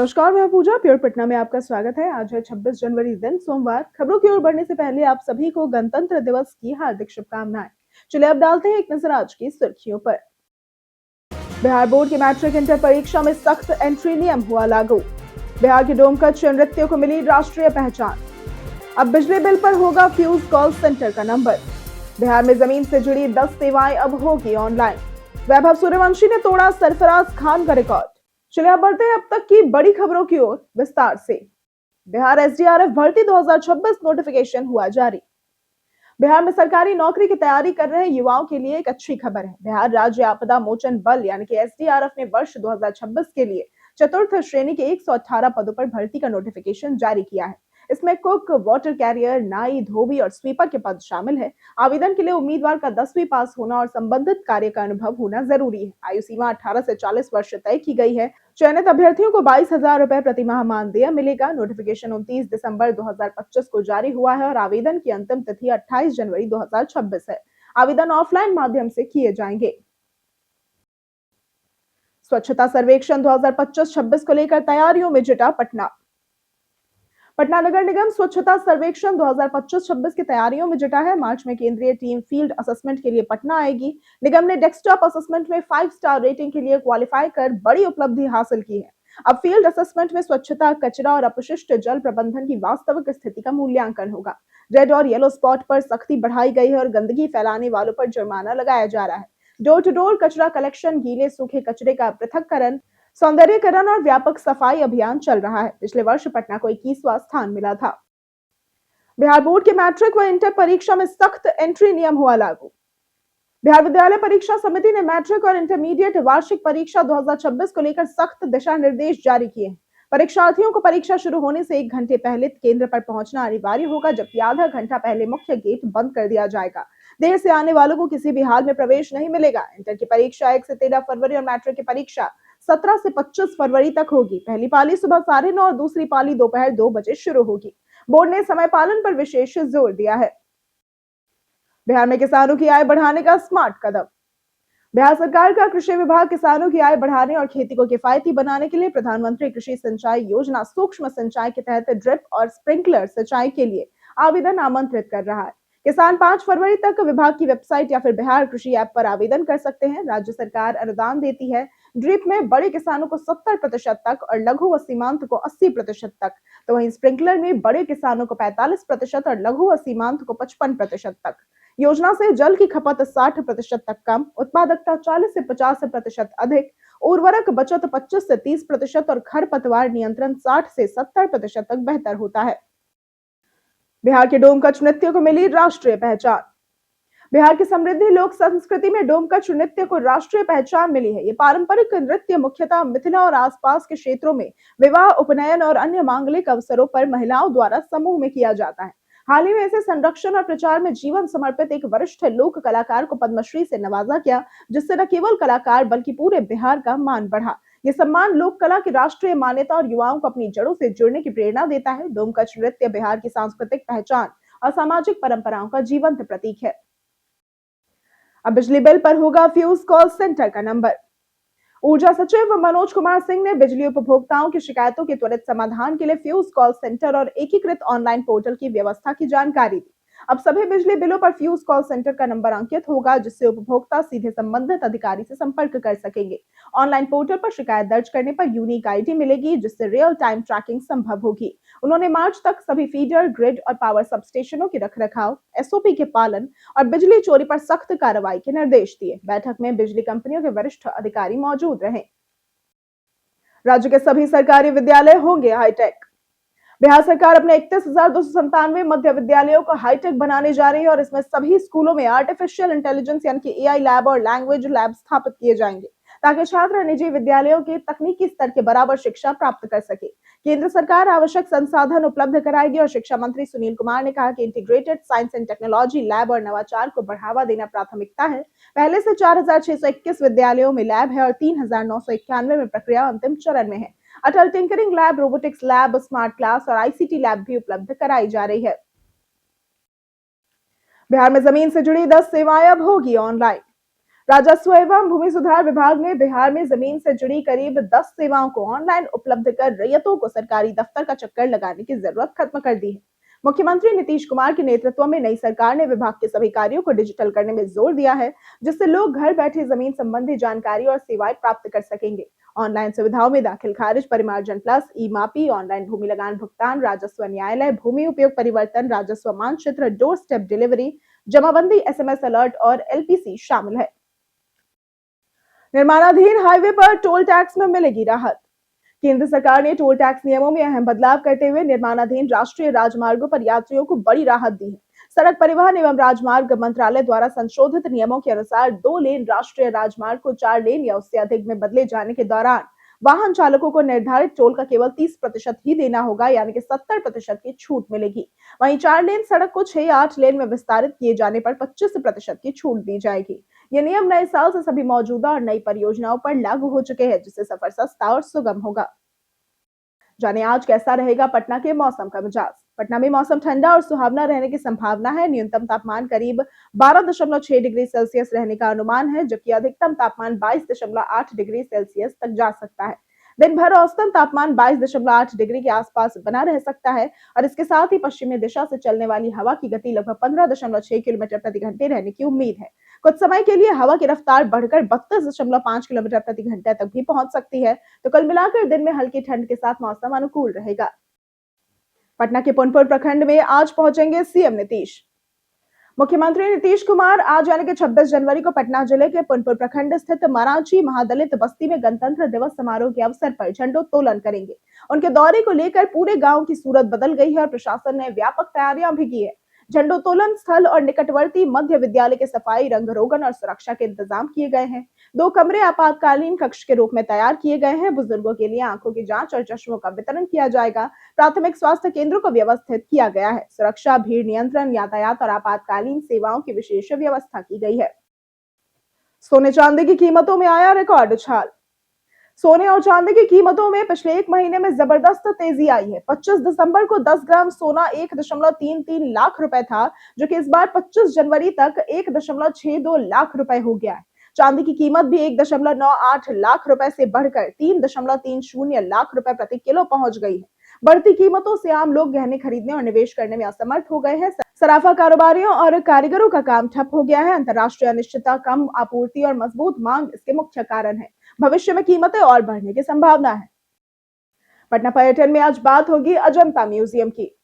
नमस्कार, मैं पूजा प्योर पटना में आपका स्वागत है। आज है 26 जनवरी दिन सोमवार। खबरों की ओर बढ़ने से पहले आप सभी को गणतंत्र दिवस की हार्दिक शुभकामनाएं। चलिए अब डालते हैं एक नजर आज की सुर्खियों पर। बिहार बोर्ड की मैट्रिक इंटर परीक्षा में सख्त एंट्री नियम हुआ लागू। बिहार के डोमकच नृत्यों को मिली राष्ट्रीय पहचान। अब बिजली बिल पर होगा फ्यूज कॉल सेंटर का नंबर। बिहार में जमीन से जुड़ी 10 सेवाएं अब होगी ऑनलाइन। वैभव सूर्यवंशी ने तोड़ा सरफराज खान का रिकॉर्ड। चलिए अब बढ़ते हैं अब तक की बड़ी खबरों की ओर विस्तार से। बिहार एसडीआरएफ भर्ती 2026 नोटिफिकेशन हुआ जारी। बिहार में सरकारी नौकरी की तैयारी कर रहे युवाओं के लिए एक अच्छी खबर है। बिहार राज्य आपदा मोचन बल यानी कि एसडीआरएफ ने वर्ष 2026 के लिए चतुर्थ श्रेणी के 118 पदों पर भर्ती का नोटिफिकेशन जारी किया है। इसमें कुक, वाटर कैरियर, नाई, धोबी और स्वीपर के पद शामिल है। आवेदन के लिए उम्मीदवार का 10वीं पास होना और संबंधित कार्य का अनुभव होना जरूरी है। आयु सीमा 18 से 40 वर्ष तय की गई है। चयनित अभ्यर्थियों को 22,000 रुपए प्रति माह मानदेय मिलेगा। नोटिफिकेशन 29 दिसंबर 2025 को जारी हुआ है और आवेदन की अंतिम तिथि 28 जनवरी 2026 है। आवेदन ऑफलाइन माध्यम से किए जाएंगे। स्वच्छता सर्वेक्षण 2025-26 को लेकर तैयारियों में जुटा पटना। पटना नगर निगम स्वच्छता सर्वेक्षण 2025-26 की तैयारियों में जुटा है। मार्च में केंद्रीय टीम फील्ड असेसमेंट के लिए पटना आएगी। निगम ने डेस्कटॉप असेसमेंट में 5 स्टार रेटिंग के लिए क्वालिफाई कर बड़ी उपलब्धि हासिल की है। अब फील्ड असेसमेंट में स्वच्छता, कचरा और अपशिष्ट जल प्रबंधन की वास्तविक स्थिति का मूल्यांकन होगा। रेड और येलो स्पॉट पर सख्ती बढ़ाई गई है और गंदगी फैलाने वालों पर जुर्माना लगाया जा रहा है। डोर टू डोर कचरा कलेक्शन, गीले सूखे कचरे का पृथक्करण, सौंदर्यीकरण और व्यापक सफाई अभियान चल रहा है। पिछले वर्ष पटना को 21वां स्थान मिला था। बिहार बोर्ड के मैट्रिक व इंटर परीक्षा में सख्त एंट्री नियम हुआ लागू। बिहार विद्यालय परीक्षा समिति ने मैट्रिक और इंटरमीडिएट वार्षिक परीक्षा 2026 को लेकर सख्त दिशा निर्देश जारी किए हैं। परीक्षार्थियों को परीक्षा शुरू होने से 1 घंटे पहले केंद्र पर पहुंचना अनिवार्य होगा, जबकि आधा घंटा पहले मुख्य गेट बंद कर दिया जाएगा। देर से आने वालों को किसी भी हाल में प्रवेश नहीं मिलेगा। इंटर की परीक्षा 1 से 13 फरवरी और मैट्रिक की परीक्षा 17 से 25 फरवरी तक होगी। पहली पाली सुबह 9:30 और दूसरी पाली दोपहर 2 बजे शुरू होगी। बोर्ड ने समय पालन पर विशेष जोर दिया है। बिहार में किसानों की आय बढ़ाने का स्मार्ट कदम। बिहार सरकार का कृषि विभाग किसानों की आय बढ़ाने और खेती को किफायती बनाने के लिए प्रधानमंत्री कृषि सिंचाई योजना सूक्ष्म सिंचाई के तहत ड्रिप और स्प्रिंकलर सिंचाई के लिए आवेदन आमंत्रित कर रहा है। किसान 5 फरवरी तक विभाग की वेबसाइट या फिर बिहार कृषि ऐप पर आवेदन कर सकते हैं। राज्य सरकार अनुदान देती है। ड्रिप में बड़े किसानों को 70% तक और लघु व सीमांत को 80% तक, तो वहीं स्प्रिंकलर में बड़े किसानों को 45% और लघु व सीमांत को 55% तक। योजना से जल की खपत 60% तक कम, उत्पादकता 40 से 50% अधिक, उर्वरक बचत 25 से 30% और खरपतवार नियंत्रण 60 से 70% तक बेहतर होता है। बिहार के डोमकच नृत्य को मिली राष्ट्रीय पहचान। बिहार की समृद्धि लोक संस्कृति में डोमकच नृत्य को राष्ट्रीय पहचान मिली है। ये पारंपरिक नृत्य मुख्यतः मिथिला और आसपास के क्षेत्रों में विवाह, उपनयन और अन्य मांगलिक अवसरों पर महिलाओं द्वारा समूह में किया जाता है। हाल ही में इसे संरक्षण और प्रचार में जीवन समर्पित एक वरिष्ठ लोक कलाकार को पद्मश्री से नवाजा गया, जिससे न केवल कलाकार बल्कि पूरे बिहार का मान बढ़ा। ये सम्मान लोक कला की राष्ट्रीय मान्यता और युवाओं को अपनी जड़ों से जुड़ने की प्रेरणा देता है। डोमकच नृत्य बिहार की सांस्कृतिक पहचान और सामाजिक परंपराओं का जीवंत प्रतीक है। अब बिजली बिल पर होगा फ्यूज कॉल सेंटर का नंबर। ऊर्जा सचिव मनोज कुमार सिंह ने बिजली उपभोक्ताओं की शिकायतों के त्वरित समाधान के लिए फ्यूज कॉल सेंटर और एकीकृत ऑनलाइन पोर्टल की व्यवस्था की जानकारी दी। अब सभी बिजली बिलों पर फ्यूज कॉल सेंटर का नंबर अंकित होगा, जिससे उपभोक्ता सीधे संबंधित अधिकारी से संपर्क कर सकेंगे। ऑनलाइन पोर्टल पर शिकायत दर्ज करने पर यूनिक आईडी मिलेगी, जिससे रियल टाइम ट्रैकिंग संभव होगी। उन्होंने मार्च तक सभी फीडर, ग्रिड और पावर सबस्टेशनों के रखरखाव, एसओपी के पालन और बिजली चोरी पर सख्त कार्रवाई के निर्देश दिए। बैठक में बिजली कंपनियों के वरिष्ठ अधिकारी मौजूद रहे। राज्य के सभी सरकारी विद्यालय होंगे हाईटेक। बिहार सरकार अपने 31,297 मध्य विद्यालयों को हाईटेक बनाने जा रही है और इसमें सभी स्कूलों में आर्टिफिशियल इंटेलिजेंस यानी कि एआई लैब और लैंग्वेज लैब स्थापित किए जाएंगे, ताकि छात्र निजी विद्यालयों के तकनीकी स्तर के बराबर शिक्षा प्राप्त कर सके। केंद्र सरकार आवश्यक संसाधन उपलब्ध कराएगी और शिक्षा मंत्री सुनील कुमार ने कहा कि integrated science and technology lab और नवाचार को बढ़ावा देना प्राथमिकता है। पहले से 4,621 विद्यालयों में लैब है और 3,991 में प्रक्रिया अंतिम चरण में है। Atal tinkering lab, robotics lab, smart class और आईसीटी लैब भी उपलब्ध कराई जा रही है। बिहार में जमीन से जुड़ी 10 सेवाएं अब होगी ऑनलाइन। राजस्व एवं भूमि सुधार विभाग ने बिहार में जमीन से जुड़ी करीब 10 सेवाओं को ऑनलाइन उपलब्ध कर रैयतों को सरकारी दफ्तर का चक्कर लगाने की जरूरत खत्म कर दी है। मुख्यमंत्री नीतीश कुमार के नेतृत्व में नई सरकार ने विभाग के सभी कार्यों को डिजिटल करने में जोर दिया है, जिससे लोग घर बैठे जमीन संबंधी जानकारी और सेवाएं प्राप्त कर सकेंगे। ऑनलाइन सुविधाओं में दाखिल खारिज, परिमार्जन प्लस, ई मापी, ऑनलाइन भूमि लगान भुगतान, राजस्व न्यायालय, भूमि उपयोग परिवर्तन, राजस्व मानचित्र, डोर स्टेप डिलीवरी, जमाबंदी, एसएमएस अलर्ट और एलपीसी शामिल है। निर्माणाधीन हाईवे पर टोल टैक्स में मिलेगी राहत। केंद्र सरकार ने टोल टैक्स नियमों में अहम बदलाव करते हुए निर्माणाधीन राष्ट्रीय राजमार्गों पर यात्रियों को बड़ी राहत दी है। सड़क परिवहन एवं राजमार्ग मंत्रालय द्वारा संशोधित नियमों के अनुसार 2 लेन राष्ट्रीय राजमार्ग को 4 लेन या उससे अधिक में बदले जाने के दौरान वाहन चालकों को निर्धारित टोल का केवल 30% ही देना होगा, यानी कि 70% की छूट मिलेगी। वहीं 4 लेन सड़क को 6 या 8 लेन में विस्तारित किए जाने पर 25% की छूट दी जाएगी। ये नियम नए साल से सभी मौजूदा और नई परियोजनाओं पर लागू हो चुके हैं, जिससे सफर सस्ता और सुगम होगा। जाने आज कैसा रहेगा पटना के मौसम का मिजाज। पटना में मौसम ठंडा और सुहावना रहने की संभावना है। न्यूनतम तापमान करीब 12.6 डिग्री सेल्सियस रहने का अनुमान है, जबकि अधिकतम तापमान 22.8 डिग्री सेल्सियस तक जा सकता है। दिन भर औसतन तापमान 22.8 डिग्री के आसपास बना रह सकता है और इसके साथ ही पश्चिमी दिशा से चलने वाली हवा की गति लगभग 15.6 किलोमीटर प्रति घंटे रहने की उम्मीद है। कुछ समय के लिए हवा की रफ्तार बढ़कर 32.5 किलोमीटर प्रति घंटे तक भी पहुंच सकती है। तो कुल मिलाकर दिन में हल्की ठंड के साथ मौसम अनुकूल रहेगा। पटना के पुनपुर प्रखंड में आज पहुंचेंगे सीएम नीतीश। मुख्यमंत्री नीतीश कुमार आज यानी कि 26 जनवरी को पटना जिले के पुनपुर प्रखंड स्थित मरांची महादलित बस्ती में गणतंत्र दिवस समारोह के अवसर पर झंडोत्तोलन करेंगे। उनके दौरे को लेकर पूरे गांव की सूरत बदल गई है और प्रशासन ने व्यापक तैयारियां भी की है। झंडोत्तोलन स्थल और निकटवर्ती मध्य विद्यालय के सफाई, रंग रोगन और सुरक्षा के इंतजाम किए गए हैं। 2 कमरे आपातकालीन कक्ष के रूप में तैयार किए गए हैं। बुजुर्गों के लिए आंखों की जांच और चश्मों का वितरण किया जाएगा। प्राथमिक स्वास्थ्य केंद्रों को व्यवस्थित किया गया है। सुरक्षा, भीड़ नियंत्रण, यातायात और आपातकालीन सेवाओं की विशेष व्यवस्था की गई है। सोने चांदी की कीमतों में आया रिकॉर्ड उछाल। सोने और चांदी की कीमतों में पिछले 1 महीने में जबरदस्त तेजी आई है। 25 दिसंबर को 10 ग्राम सोना 1.33 लाख रुपए था, जो कि इस बार 25 जनवरी तक 1.62 लाख रुपए हो गया है। चांदी की कीमत भी 1.98 लाख रुपए से बढ़कर 3.30 लाख रुपए प्रति किलो पहुंच गई है। बढ़ती कीमतों से आम लोग गहने खरीदने और निवेश करने में असमर्थ हो गए हैं। सराफा कारोबारियों और कारीगरों का काम ठप हो गया है। अंतर्राष्ट्रीय अनिश्चितता, कम आपूर्ति और मजबूत मांग इसके मुख्य कारण है। भविष्य में कीमतें और बढ़ने की संभावना है। पटना पर्यटन में आज बात होगी अजंता म्यूजियम की।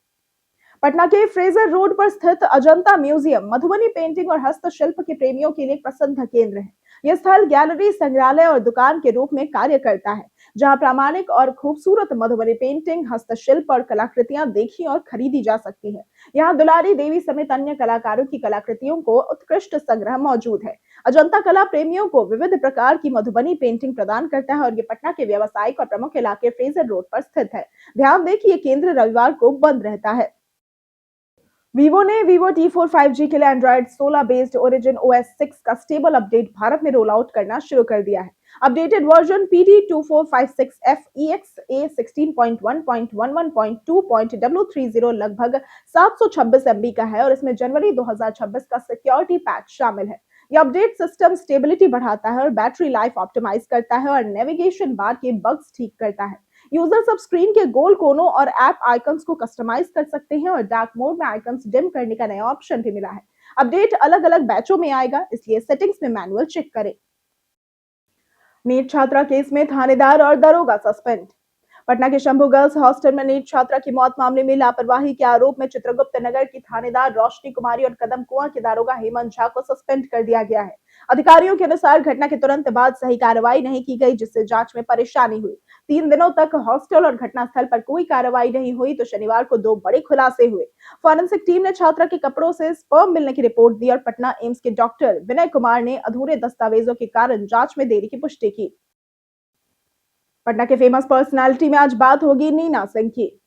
पटना के फ्रेजर रोड पर स्थित अजंता म्यूजियम मधुबनी पेंटिंग और हस्तशिल्प के प्रेमियों के लिए एक प्रसिद्ध केंद्र है। यह स्थल गैलरी, संग्रहालय और दुकान के रूप में कार्य करता है, जहां प्रामाणिक और खूबसूरत मधुबनी पेंटिंग, हस्तशिल्प और कलाकृतियां देखी और खरीदी जा सकती है। यहाँ दुलारी देवी समेत अन्य कलाकारों की कलाकृतियों को उत्कृष्ट संग्रह मौजूद है। अजंता कला प्रेमियों को विविध प्रकार की मधुबनी पेंटिंग प्रदान करता है और ये पटना के व्यावसायिक और प्रमुख इलाके फ्रेजर रोड पर स्थित है। ध्यान दें कि ये केंद्र रविवार को बंद रहता है। वीवो ने वीवो T4 5G के लिए एंड्रॉइड 16 बेस्ड ओरिजिन OS 6 का स्टेबल अपडेट भारत में रोल आउट करना शुरू कर दिया है। Updated version PD2456F EXA 16.1.11.2.W30 लगभग 726 MB का है और इसमें जनवरी 2026 का सिक्योरिटी पैच शामिल है। यह अपडेट सिस्टम स्टेबिलिटी बढ़ाता है और बैटरी लाइफ ऑप्टिमाइज करता है और नेविगेशन बार के बग्स ठीक करता है। यूजर्स अब स्क्रीन के गोल कोनों और ऐप आइकन्स को कस्टमाइज कर सकते हैं और डार्क मोड में आइकन्स डिम करने का नया ऑप्शन भी मिला है। अपडेट अलग अलग बैचों में आएगा, इसलिए सेटिंग्स में मैनुअल चेक करें। नीट छात्रा केस में थानेदार और दरोगा सस्पेंड। पटना के शंभू गर्ल्स हॉस्टल में नीट छात्रा की मौत मामले में लापरवाही के आरोप में चित्रगुप्त नगर की थानेदार रोशनी कुमारी और कदम कुआं के दारोगा हेमंत झा को सस्पेंड कर दिया गया है। अधिकारियों के अनुसार घटना के तुरंत बाद सही कार्रवाई नहीं की गई, जिससे जांच में परेशानी हुई। 3 दिनों तक हॉस्टल और घटनास्थल पर कोई कार्रवाई नहीं हुई तो शनिवार को 2 बड़े खुलासे हुए। फॉरेंसिक टीम ने छात्रा के कपड़ों से स्पर्म मिलने की रिपोर्ट दी और पटना एम्स के डॉक्टर विनय कुमार ने अधूरे दस्तावेजों के कारण जांच में देरी की पुष्टि की। पटना के फेमस पर्सनालिटी में आज बात होगी नीना सिंह की।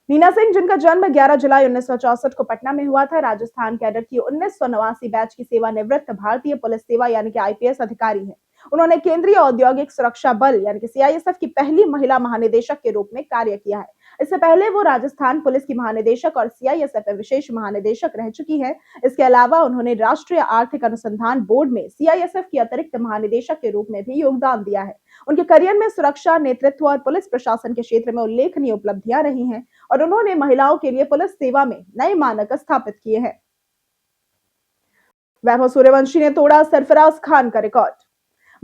नीना सिंह, जिनका जन्म 11 जुलाई 1964 को पटना में हुआ था, राजस्थान कैडर की 1989 बैच की सेवानिवृत्त भारतीय पुलिस सेवा यानी कि IPS अधिकारी है। उन्होंने केंद्रीय औद्योगिक सुरक्षा बल यानी कि सीआईएसएफ की पहली महिला महानिदेशक के रूप में कार्य किया है। इससे पहले वो राजस्थान पुलिस की महानिदेशक और सीआईएसएफ में विशेष महानिदेशक रह चुकी हैं। इसके अलावा उन्होंने राष्ट्रीय आर्थिक अनुसंधान बोर्ड में सीआईएसएफ की अतिरिक्त महानिदेशक के रूप में भी योगदान दिया है। उनके करियर में सुरक्षा, नेतृत्व और पुलिस प्रशासन के क्षेत्र में उल्लेखनीय उपलब्धियां रही हैं और उन्होंने महिलाओं के लिए पुलिस सेवा में नए मानक स्थापित किए हैं। वैभव सूर्यवंशी ने तोड़ा सरफराज खान का रिकॉर्ड।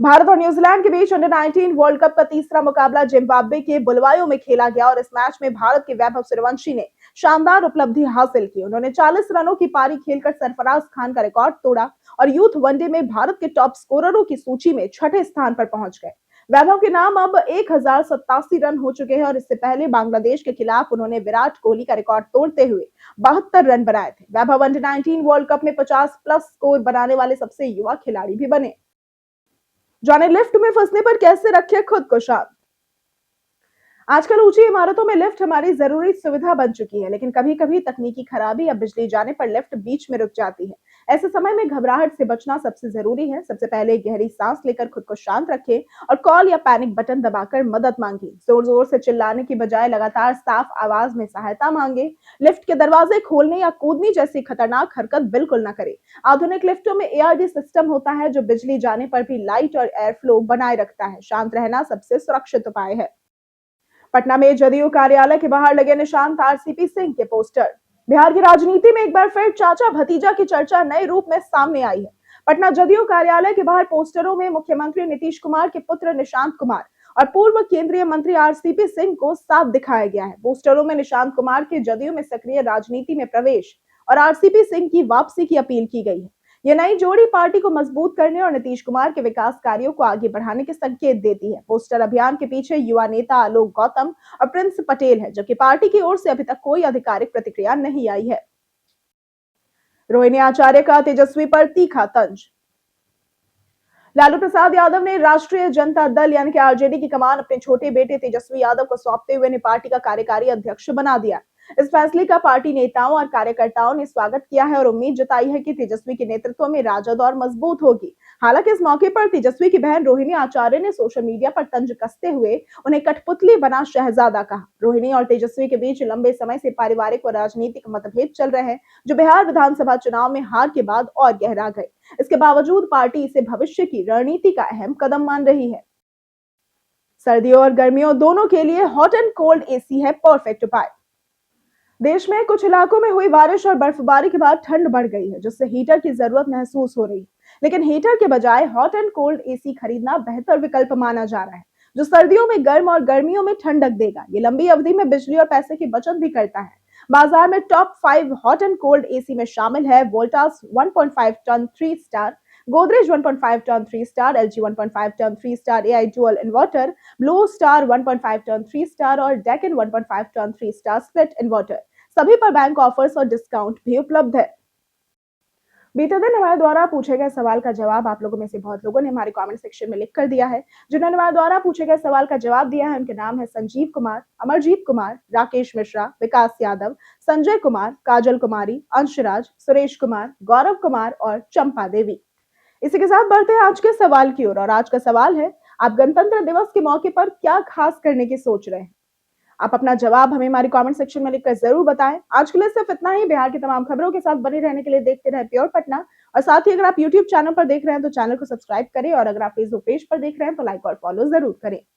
भारत और न्यूजीलैंड के बीच अंडर 19 वर्ल्ड कप का तीसरा मुकाबला जिम्बाब्वे के बुलवायो में खेला गया और इस मैच में भारत के वैभव सूर्यवंशी ने शानदार उपलब्धि हासिल की। उन्होंने 40 रनों की पारी खेलकर सरफराज खान का रिकॉर्ड तोड़ा और यूथ वनडे में भारत के टॉप स्कोररों की सूची में छठे स्थान पर पहुंच गए। वैभव के नाम अब 1087 रन हो चुके हैं और इससे पहले बांग्लादेश के खिलाफ उन्होंने विराट कोहली का रिकॉर्ड तोड़ते हुए 72 रन बनाए थे। वैभव अंडर 19 वर्ल्ड कप में 50 प्लस स्कोर बनाने वाले सबसे युवा खिलाड़ी भी बने। जाने लिफ्ट में फंसने पर कैसे रखे खुद को शांत। आजकल ऊंची इमारतों में लिफ्ट हमारी जरूरी सुविधा बन चुकी है, लेकिन कभी कभी तकनीकी खराबी या बिजली जाने पर लिफ्ट बीच में रुक जाती है। ऐसे समय में घबराहट से बचना सबसे जरूरी है। सबसे पहले गहरी सांस लेकर खुद को शांत रखें और कॉल या पैनिक बटन दबाकर मदद मांगे। जोर जोर से चिल्लाने की बजाय लगातार साफ आवाज में सहायता मांगे। लिफ्ट के दरवाजे खोलने या कूदने जैसी खतरनाक हरकत बिल्कुल न करें। आधुनिक लिफ्टों में एआरडी सिस्टम होता है जो बिजली जाने पर भी लाइट और एयर फ्लो बनाए रखता है। शांत रहना सबसे सुरक्षित उपाय है। पटना में जदयू कार्यालय के बाहर लगे निशांत आरसीपी सिंह के पोस्टर। बिहार की राजनीति में एक बार फिर चाचा भतीजा की चर्चा नए रूप में सामने आई है। पटना जदयू कार्यालय के बाहर पोस्टरों में मुख्यमंत्री नीतीश कुमार के पुत्र निशांत कुमार और पूर्व केंद्रीय मंत्री आरसीपी सिंह को साफ दिखाया गया है। पोस्टरों में निशांत कुमार के जदयू में सक्रिय राजनीति में प्रवेश और आरसीपी सिंह की वापसी की अपील की गई है। यह नई जोड़ी पार्टी को मजबूत करने और नीतीश कुमार के विकास कार्यों को आगे बढ़ाने के संकेत देती है। पोस्टर अभियान के पीछे युवा नेता आलोक गौतम और प्रिंस पटेल है, जबकि पार्टी की ओर से अभी तक कोई आधिकारिक प्रतिक्रिया नहीं आई है। रोहिणी आचार्य का तेजस्वी पर तीखा तंज। लालू प्रसाद यादव ने राष्ट्रीय जनता दल यानी कि आरजेडी की कमान अपने छोटे बेटे तेजस्वी यादव को सौंपते हुए उन्हें पार्टी का कार्यकारी अध्यक्ष बना दिया। इस फैसले का पार्टी नेताओं और कार्यकर्ताओं ने स्वागत किया है और उम्मीद जताई है कि तेजस्वी के नेतृत्व में राजद और मजबूत होगी। हालांकि इस मौके पर तेजस्वी की बहन रोहिणी आचार्य ने सोशल मीडिया पर तंज कसते हुए उन्हें कठपुतली बना शहजादा कहा। रोहिणी और तेजस्वी के बीच लंबे समय से पारिवारिक और राजनीतिक मतभेद चल रहे हैं, जो बिहार विधानसभा चुनाव में हार के बाद और गहरा गए। इसके बावजूद पार्टी इसे भविष्य की रणनीति का अहम कदम मान रही है। सर्दियों और गर्मियों दोनों के लिए हॉट एंड कोल्ड एसी है परफेक्ट उपाय। देश में कुछ इलाकों में हुई बारिश और बर्फबारी के बाद ठंड बढ़ गई है, जिससे हीटर की जरूरत महसूस हो रही है। लेकिन हीटर के बजाय हॉट एंड कोल्ड एसी खरीदना बेहतर विकल्प माना जा रहा है, जो सर्दियों में गर्म और गर्मियों में ठंडक देगा। ये लंबी अवधि में बिजली और पैसे की बचत भी करता है। बाजार में top 5 hot and cold AC में शामिल है Voltas 1.5 ton 3 star, Godrej 1.5 ton 3 star, LG 1.5 ton 3 star AI dual inverter, Blue Star 1.5 ton 3 star और Daikin 1.5 ton 3 star split inverter. सभी पर बैंक ऑफर्स और डिस्काउंट भी उपलब्ध है। बीते दिन हमारे द्वारा पूछे गए सवाल का जवाब आप लोगों में से बहुत लोगों ने हमारे कमेंट सेक्शन में लिख कर दिया है। जिन्होंने हमारे द्वारा पूछे गए सवाल का जवाब दिया है उनके नाम है संजीव कुमार, अमरजीत कुमार, राकेश मिश्रा, विकास यादव, संजय कुमार, काजल कुमारी, अंशराज, सुरेश कुमार, गौरव कुमार और चंपा देवी। इसी के साथ बढ़ते हैं आज के सवाल की ओर और आज का सवाल है, आप गणतंत्र दिवस के मौके पर क्या खास करने की सोच रहे हैं? आप अपना जवाब हमें हमारी कमेंट सेक्शन में लिखकर जरूर बताएं। आज के लिए सिर्फ इतना ही। बिहार की तमाम खबरों के साथ बने रहने के लिए देखते रहे प्योर पटना और साथ ही अगर आप यूट्यूब चैनल पर देख रहे हैं तो चैनल को सब्सक्राइब करें और अगर आप फेसबुक पेज पर देख रहे हैं तो लाइक और फॉलो जरूर करें।